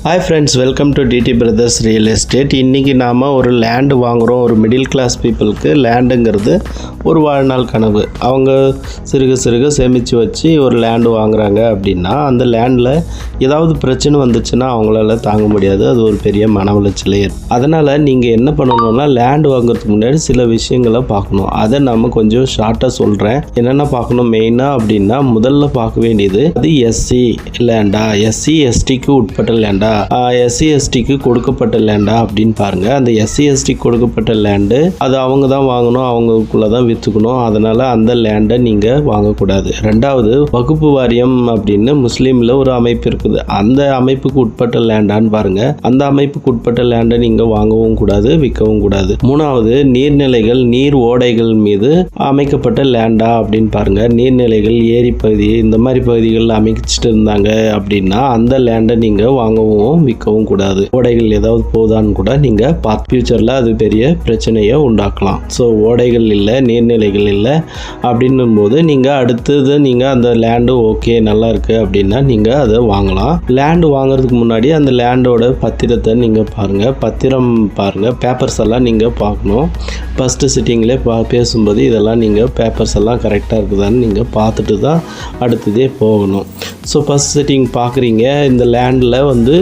Hi friends, welcome to DD brothers real estate. இன்றைக்கி நாம் ஒரு லேண்டு வாங்குகிறோம். ஒரு மிடில் கிளாஸ் பீப்புளுக்கு லேண்டுங்கிறது ஒரு வாழ்நாள் கனவு. அவங்க சிறுக சிறுக சேமித்து வச்சு ஒரு லேண்டு வாங்குகிறாங்க அப்படின்னா அந்த லேண்டில் ஏதாவது பிரச்சனை வந்துச்சுன்னா அவங்களால தாங்க முடியாது. அது ஒரு பெரிய மன உளைச்சலே. அதனால் நீங்கள் என்ன பண்ணணும்னா, லேண்டு வாங்குறதுக்கு முன்னாடி சில விஷயங்களை பார்க்கணும். அதை நம்ம கொஞ்சம் ஷார்ட்டாக சொல்கிறேன். என்னென்ன பார்க்கணும் மெயினாக அப்படின்னா, முதல்ல பார்க்க வேண்டியது அது எஸ்சி லேண்டா, எஸ்சி எஸ்டிக்கு உட்பட்ட லேண்டா, எஸ்சி எஸ்டிக்கு கொடுக்கப்பட்ட லேண்டா அப்படின்னு பாருங்க. அந்த எஸ்சி எஸ்டிக்கு கொடுக்கப்பட்ட லேண்டு அது அவங்க தான் வாங்கணும், அவங்களுக்குள்ள தான் வித்துக்கணும். அதனால அந்த லேண்டை நீங்க வாங்கக்கூடாது. ரெண்டாவது, வகுப்பு வாரியம் அப்படின்னு முஸ்லீம்ல ஒரு அமைப்பு இருக்குது. அந்த அமைப்புக்கு உட்பட்ட லேண்டான்னு பாருங்க. அந்த அமைப்புக்கு உட்பட்ட லேண்டை நீங்க வாங்கவும் கூடாது, விற்கவும் கூடாது. மூணாவது, நீர்நிலைகள், நீர் ஓடைகள் மீது அமைக்கப்பட்ட லேண்டா அப்படின்னு பாருங்க. நீர்நிலைகள், ஏரி பகுதி, இந்த மாதிரி பகுதிகளில் அமைச்சிட்டு இருந்தாங்க அப்படின்னா அந்த லேண்டை நீங்க வாங்கவும் விற்கவும் கூடாது. ஓடைகள் ஏதாவது போதான்னு கூட நீங்க ஃபியூச்சர்ல அது பெரிய பிரச்சனையை உண்டாக்கலாம். ஸோ ஓடைகள் இல்லை, நீர்நிலைகள் இல்லை அப்படின்னும் போது நீங்க அடுத்தது நீங்க அந்த லேண்டு ஓகே நல்லா இருக்கு அப்படின்னா நீங்க அதை வாங்கலாம். லேண்டு வாங்குறதுக்கு முன்னாடி அந்த லேண்டோட பத்திரத்தை நீங்க பாருங்க. பத்திரம் பாருங்க, பேப்பர்ஸ் எல்லாம் நீங்க பார்க்கணும். ஃபர்ஸ்ட் சிட்டிங்லேயே பேசும்போது இதெல்லாம் நீங்க பேப்பர்ஸ் எல்லாம் கரெக்டாக இருக்குதான்னு நீங்க பார்த்துட்டு தான் அடுத்ததே போகணும். ஸோ ஃபர்ஸ்ட் சிட்டிங் பார்க்குறீங்க, இந்த லேண்டில் வந்து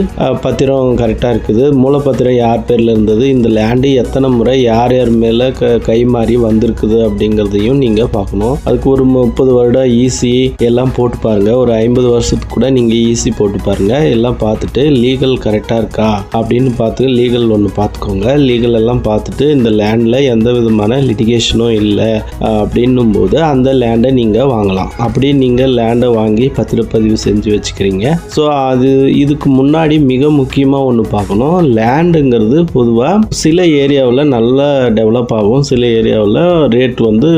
பத்திரம் கரெக்டாக இருக்குது, மூலப்பத்திரம் யார் பேரில் இருந்தது, இந்த லேண்டு எத்தனை முறை யார் யார் மேலே கை மாறி வந்திருக்குது அப்படிங்கிறதையும் நீங்கள் பார்க்கணும். அதுக்கு ஒரு 30 வருடம் ஈசி எல்லாம் போட்டு பாருங்கள். ஒரு 50 வருஷத்துக்கு கூட நீங்கள் ஈசி போட்டு பாருங்கள். எல்லாம் பார்த்துட்டு லீகல் கரெக்டாக இருக்கா அப்படின்னு பார்த்து லீகல் ஒன்று பார்த்துக்கோங்க. லீகல் எல்லாம் பார்த்துட்டு இந்த லேண்டில் எந்த விதமான லிட்டிகேஷனும் இல்லை அப்படின்னும் போது அந்த லேண்டை நீங்கள் வாங்கலாம். அப்படி நீங்கள் லேண்டை வாங்கி பத்திரப்பதிவு செஞ்சு வச்சுக்கிறீங்க. ஸோ அது இதுக்கு முன்னாடி மிக முக்கியமாக ஒன்று பார்க்கணும். லேண்டுங்கிறது பொதுவாக சில ஏரியாவில் நல்லா டெவலப் ஆகும், சில ஏரியாவில் ரேட் வந்து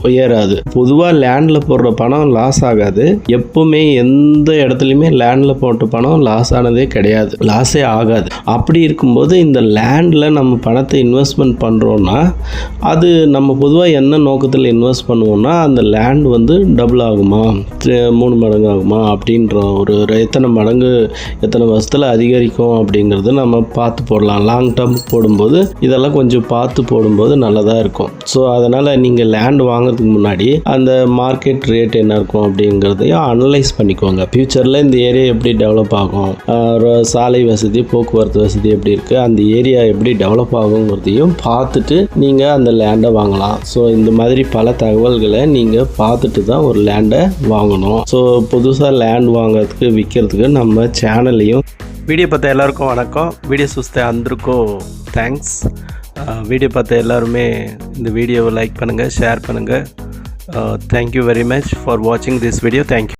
உயராது. பொதுவாக லேண்டில் போடுற பணம் லாஸ் ஆகாது. எப்பவுமே எந்த இடத்துலையுமே லேண்டில் போட்ட பணம் லாஸ் ஆனதே கிடையாது, லாஸே ஆகாது. அப்படி இருக்கும்போது இந்த லேண்டில் நம்ம பணத்தை இன்வெஸ்ட்மெண்ட் பண்ணுறோன்னா அது நம்ம பொதுவாக என்ன நோக்கத்தில் இன்வெஸ்ட் பண்ணுவோம்னா, அந்த லேண்ட் வந்து டபுள் ஆகுமா, 3 மடங்கு ஆகுமா அப்படின்ற ஒரு எத்தனை மடங்கு எத்தனை வருஷத்தில் அதிகரிக்கும் அப்படிங்கிறது நம்ம பார்த்து போடலாம். லாங் டேர்ம் போடும்போது இதெல்லாம் கொஞ்சம் பார்த்து போடும்போது நல்லதாக இருக்கும். ஸோ அதனால் நீங்கள் லேண்ட் வாங்குறதுக்கு முன்னாடி அந்த மார்க்கெட் ரேட் என்ன இருக்கும் அப்படிங்கிறதையும் அனலைஸ் பண்ணிக்கோங்க. ஃபியூச்சரில் இந்த ஏரியா எப்படி டெவலப் ஆகும், சாலை வசதி, போக்குவரத்து வசதி எப்படி இருக்குது, அந்த ஏரியா எப்படி டெவலப் ஆகுங்கிறதையும் பார்த்துட்டு நீங்கள் அந்த லேண்டை வாங்கலாம். ஸோ இந்த மாதிரி பல தகவல்களை நீங்கள் பார்த்துட்டு தான் ஒரு லேண்டை வாங்கணும். ஸோ புதுசாக லேண்ட் வாங்கிறதுக்கு விற்கிறதுக்கு நம்ம சேனல்லையும் வீடியோ பார்த்த எல்லாருக்கும் வணக்கம். வீடியோ சுஸ்தே அந்தருக்கும் தேங்க்ஸ். வீடியோ பார்த்த எல்லாருமே இந்த வீடியோவை லைக் பண்ணுங்கள், ஷேர் பண்ணுங்கள். தேங்க்யூ வெரி மச் ஃபார் வாட்சிங் திஸ் வீடியோ. தேங்க்யூ.